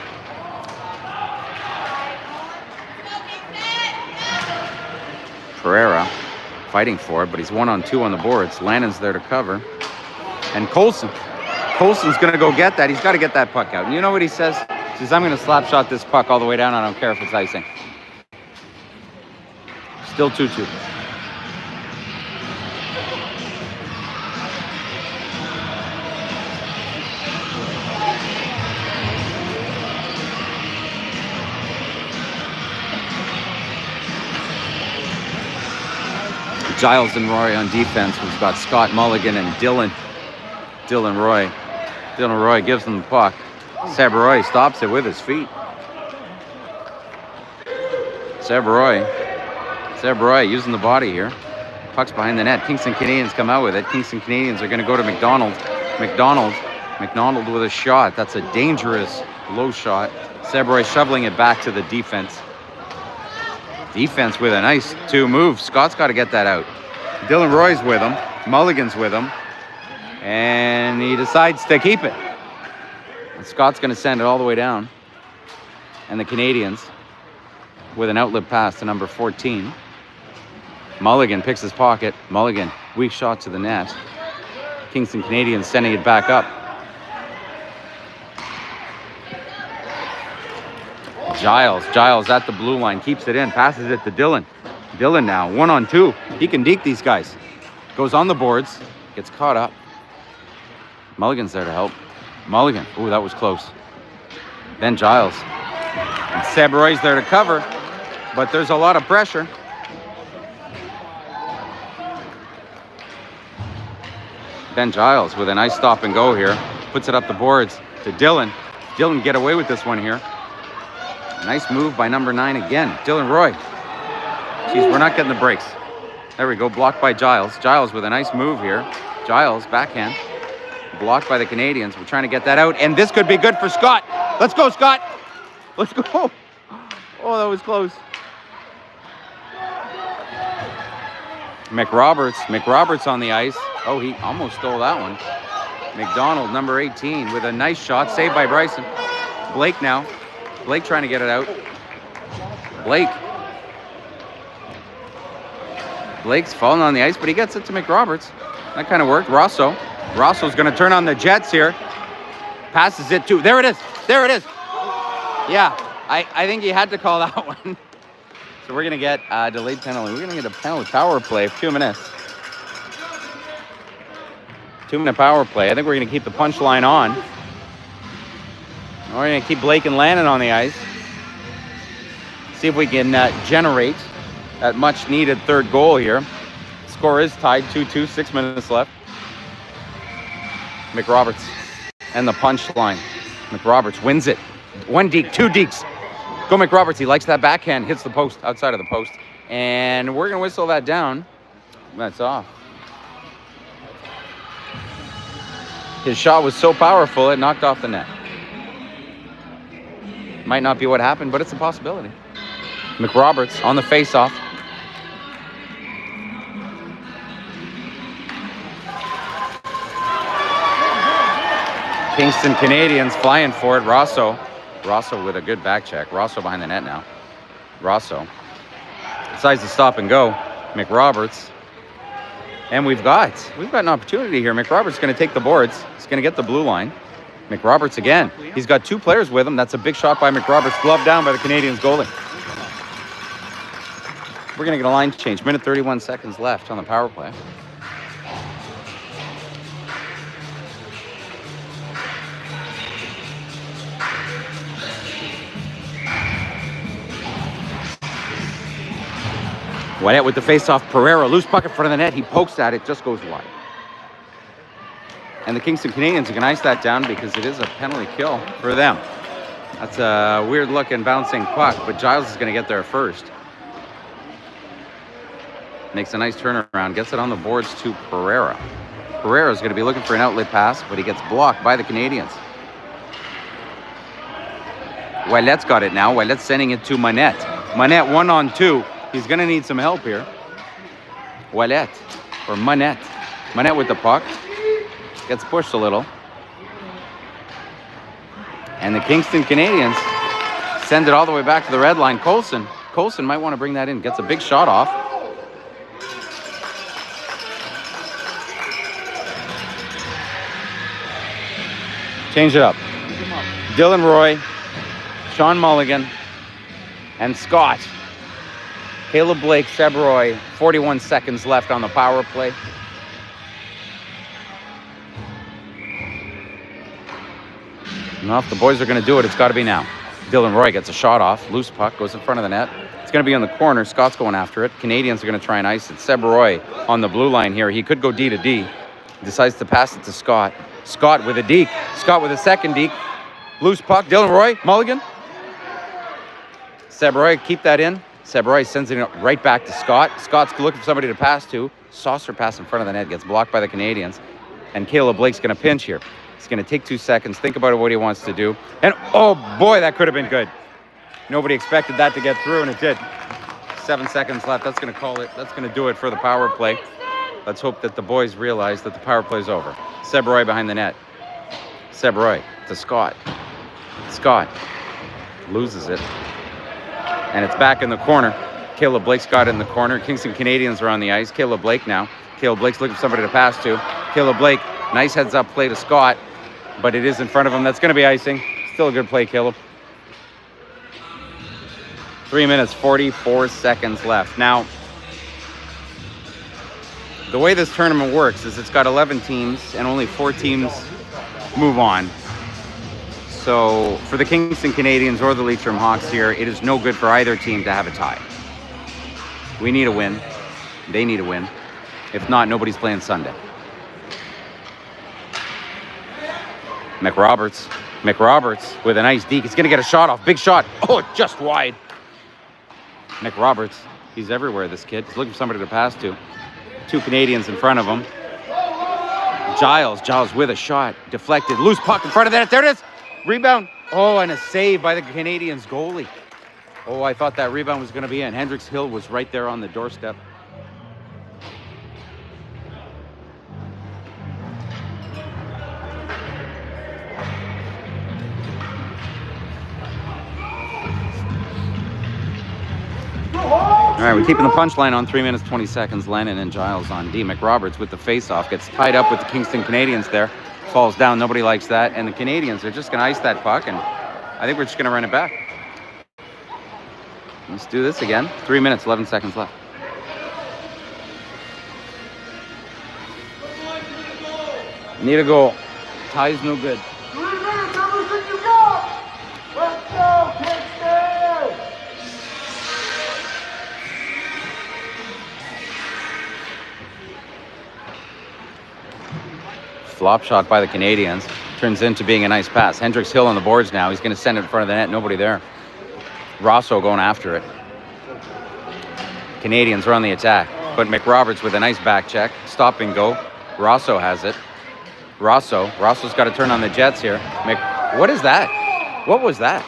Pereira fighting for it, but he's 1-on-2 on the boards. Lannon's there to cover. And Colson's going to go get that. He's got to get that puck out. And you know what he says? He says, I'm going to slap shot this puck all the way down. I don't care if it's icing. Still 2-2. Giles and Roy on defense. We've got Scott Mulligan and Dylan Roy. Dylan Roy gives them the puck. Seb Roy stops it with his feet. Seb Roy using the body here. Puck's behind the net. Kingston Canadians come out with it. Kingston Canadians are going to go to McDonald. McDonald with a shot. That's a dangerous low shot. Seb Roy shoveling it back to the defense. Defense with a nice 2 move. Scott's got to get that out. Dylan Roy's with him. Mulligan's with him. And he decides to keep it. And Scott's going to send it all the way down. And the Canadians with an outlet pass to number 14. Mulligan picks his pocket. Mulligan, weak shot to the net. Kingston Canadians sending it back up. Giles at the blue line, keeps it in, passes it to Dylan. Dylan now, 1-on-2. He can deke these guys. Goes on the boards, gets caught up. Mulligan's there to help. Mulligan, ooh, that was close. Then Giles. And Seb Roy's there to cover, but there's a lot of pressure. Ben Giles with a nice stop and go here. Puts it up the boards to Dylan. Dylan get away with this one here. Nice move by number 9 again. Dylan Roy. Jeez, we're not getting the breaks. There we go. Blocked by Giles. Giles with a nice move here. Giles, backhand. Blocked by the Canadians. We're trying to get that out. And this could be good for Scott. Let's go, Scott. Let's go. Oh, that was close. McRoberts on the ice. Oh, he almost stole that one. McDonald, number 18, with a nice shot. Saved by Bryson. Blake now. Blake trying to get it out. Blake's falling on the ice, but he gets it to McRoberts. That kind of worked. Rosso's going to turn on the Jets here. Passes it to, there it is. Yeah, I think he had to call that one. So we're going to get a delayed penalty. We're going to get a penalty power play of 2 minutes. 2-minute power play. I think we're going to keep the punch line on. We're going to keep Blake and Lannon on the ice. See if we can generate that much-needed third goal here. Score is tied 2-2, 6 minutes left. McRoberts and the punch line. McRoberts wins it. 1 deke, 2 dekes. Go McRoberts. He likes that backhand. Hits the post, outside of the post. And we're going to whistle that down. That's off. His shot was so powerful, it knocked off the net. Might not be what happened, but it's a possibility. McRoberts on the face-off. Kingston Canadians flying for it. Rosso with a good back check. Rosso behind the net now. Rosso decides to stop and go. McRoberts. And we've got an opportunity here. McRoberts going to take the boards. He's going to get the blue line. McRoberts again. He's got 2 players with him. That's a big shot by McRoberts. Glove down by the Canadians goalie. We're going to get a line change. Minute 31 seconds left on the power play. White with the face-off. Pereira, loose puck in front of the net. He pokes at it, just goes wide. And the Kingston Canadians are going to ice that down because it is a penalty kill for them. That's a weird-looking bouncing puck, but Giles is going to get there first. Makes a nice turnaround, gets it on the boards to Pereira. Pereira is going to be looking for an outlet pass, but he gets blocked by the Canadians. Ouellette's got it now. Ouellette's sending it to Manette. Manette 1-on-2. He's going to need some help here. Ouellette, or Manette. Manette with the puck. Gets pushed a little. And the Kingston Canadians send it all the way back to the red line. Colson might want to bring that in. Gets a big shot off. Change it up. Dylan Roy, Sean Mulligan, and Scott. Caleb Blake, Seb Roy, 41 seconds left on the power play. Now, if the boys are going to do it, it's got to be now. Dylan Roy gets a shot off. Loose puck, goes in front of the net. It's going to be on the corner. Scott's going after it. Canadians are going to try and ice it. Seb Roy on the blue line here. He could go D to D. Decides to pass it to Scott. Scott with a deke. Scott with a second deke. Loose puck. Dylan Roy. Mulligan. Seb Roy, keep that in. Seb Roy sends it right back to Scott. Scott's looking for somebody to pass to. Saucer pass in front of the net. Gets blocked by the Canadians. And Caleb Blake's going to pinch here. He's going to take 2 seconds. Think about what he wants to do. And, oh, boy, that could have been good. Nobody expected that to get through, and it did. 7 seconds left. That's going to call it. That's going to do it for the power play. Let's hope that the boys realize that the power play is over. Seb Roy behind the net. Seb Roy to Scott. Scott loses it. And it's back in the corner. Caleb Blake's got it in the corner. Kingston Canadians are on the ice. Caleb Blake now. Caleb Blake's looking for somebody to pass to. Caleb Blake, nice heads-up play to Scott. But it is in front of him. That's going to be icing. Still a good play, Caleb. 3 minutes, 44 seconds left. Now, the way this tournament works is it's got 11 teams and only 4 teams move on. So for the Kingston Canadians or the Leitrim Hawks here, it is no good for either team to have a tie. We need a win. They need a win. If not, nobody's playing Sunday. McRoberts with a nice deke. He's going to get a shot off. Big shot. Oh, just wide. McRoberts, he's everywhere, this kid. He's looking for somebody to pass to. 2 Canadians in front of him. Giles with a shot. Deflected. Loose puck in front of that. There it is. Rebound. Oh, and a save by the Canadians goalie. Oh, I thought that rebound was going to be in. Hendricks Hill was right there on the doorstep. All right, we're keeping the punchline on. 3 minutes, 20 seconds. Lennon and Giles on D. McRoberts with the face-off. Gets tied up with the Kingston Canadians there. Falls down. Nobody likes that. And the Canadians are just going to ice that puck. And I think we're just going to run it back. Let's do this again. 3 minutes, 11 seconds left. Need a goal. Tie's no good. 3 minutes, everything you got! Let's go, Kingston! Flop shot by the Canadians. Turns into being a nice pass. Hendricks Hill on the boards now. He's going to send it in front of the net. Nobody there. Rosso going after it. Canadians are on the attack. But McRoberts with a nice back check. Stop and go. Rosso has it. Rosso's got to turn on the Jets here. What is that? What was that?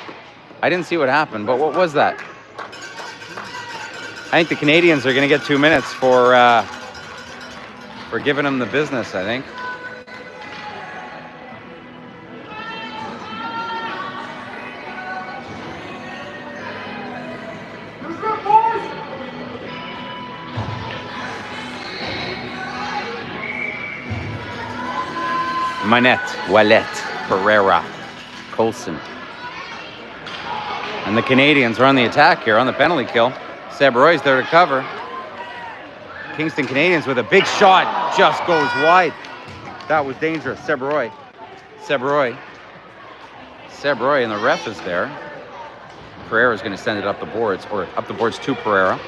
I didn't see what happened, but what was that? I think the Canadians are going to get 2 minutes for giving them the business, I think. Manette, Wallet, Pereira, Colson. And the Canadians are on the attack here on the penalty kill. Seb Roy's there to cover. Kingston Canadians with a big shot, just goes wide. That was dangerous. Seb Roy, and the ref is there. Pereira's going to send it up the boards, or up the boards to Pereira.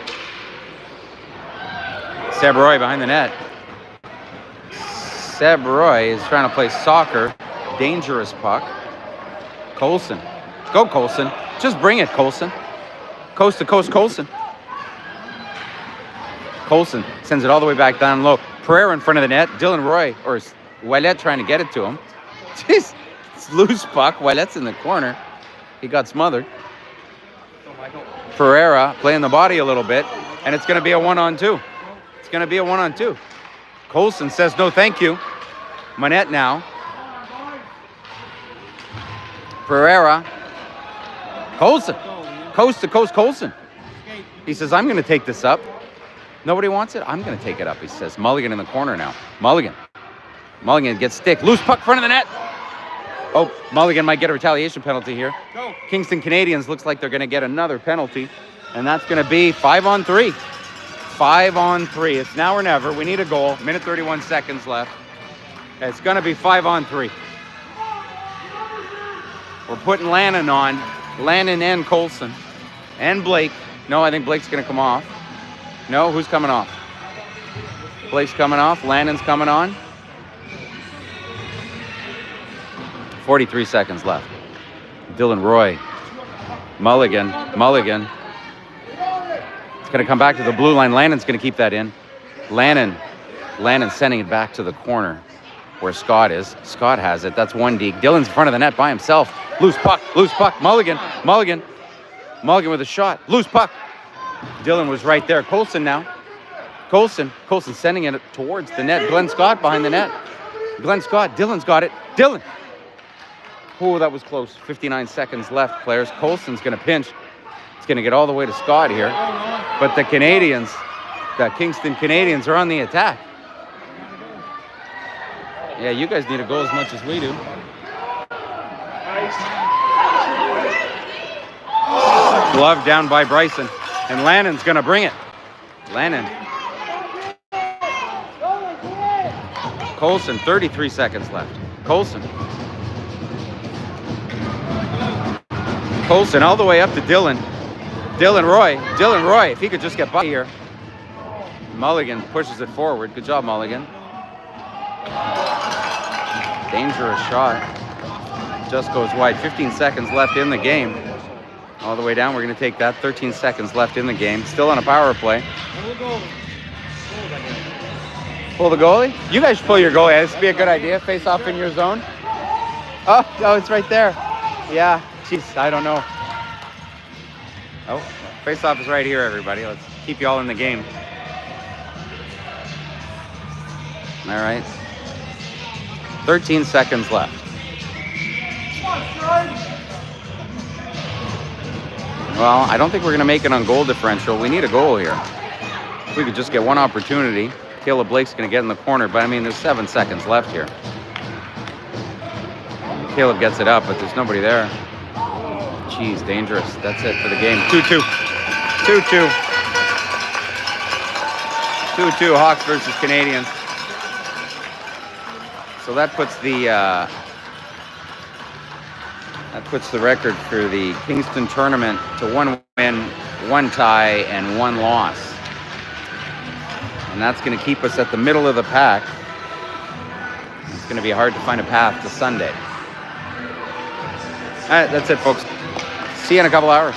Seb Roy behind the net. Seb Roy is trying to play soccer. Dangerous puck. Colson. Go, Colson. Just bring it, Colson. Coast to coast, Colson. Colson sends it all the way back down low. Pereira in front of the net. Dylan Roy, or Ouellet trying to get it to him. Jeez, it's loose puck. Ouellet's in the corner. He got smothered. Pereira playing the body a little bit, and it's going to be a 1-on-2. It's going to be a 1-on-2. Colson says no thank you. Manette now. Pereira. Colson. Coast to coast, Colson. He says, I'm going to take this up. Nobody wants it? I'm going to take it up, he says. Mulligan in the corner now. Mulligan gets stick. Loose puck front of the net. Oh, Mulligan might get a retaliation penalty here. Go. Kingston Canadians looks like they're going to get another penalty. And that's going to be 5-on-3. 5-on-3. It's now or never. We need a goal. Minute 31 seconds left. It's going to be 5-on-3. We're putting Lannon on. Lannon and Colson. And Blake. No, I think Blake's going to come off. No, who's coming off? Blake's coming off. Lannon's coming on. 43 seconds left. Dylan Roy. Mulligan. It's going to come back to the blue line. Lannon's going to keep that in. Lannon sending it back to the corner where Scott is. Scott has it. That's one D. Dylan's in front of the net by himself. Loose puck. Mulligan with a shot. Loose puck. Dylan was right there. Colson now. Colson sending it towards the net. Glenn Scott behind the net. Dylan's got it. Dylan. Oh, that was close. 59 seconds left, players. Colson's going to pinch. It's going to get all the way to Scott here. But the Kingston Canadians are on the attack. Yeah, you guys need a goal as much as we do. Glove down by Bryson. And Lannon's going to bring it. Colson, 33 seconds left. Colson all the way up to Dylan. Dylan Roy, if he could just get by here. Mulligan pushes it forward. Good job, Mulligan. Dangerous shot. Just goes wide. 15 seconds left in the game. All the way down, we're going to take that. 13 seconds left in the game. Still on a power play. Pull the goalie? You guys should pull your goalie. This would be a good idea. Face off in your zone. Oh, it's right there. Yeah, jeez, I don't know. Oh, face off is right here, everybody. Let's keep you all in the game. All right. 13 seconds left. Well, I don't think we're going to make it on goal differential. We need a goal here. If we could just get one opportunity. Caleb Blake's going to get in the corner, but I mean, there's 7 seconds left here. Caleb gets it up, but there's nobody there. Jeez, dangerous. That's it for the game. 2-2. 2-2. 2-2, Hawks versus Canadians. So that puts the record for the Kingston tournament to 1 win, 1 tie, and 1 loss. And that's going to keep us at the middle of the pack. It's going to be hard to find a path to Sunday. All right, that's it, folks. See you in a couple hours.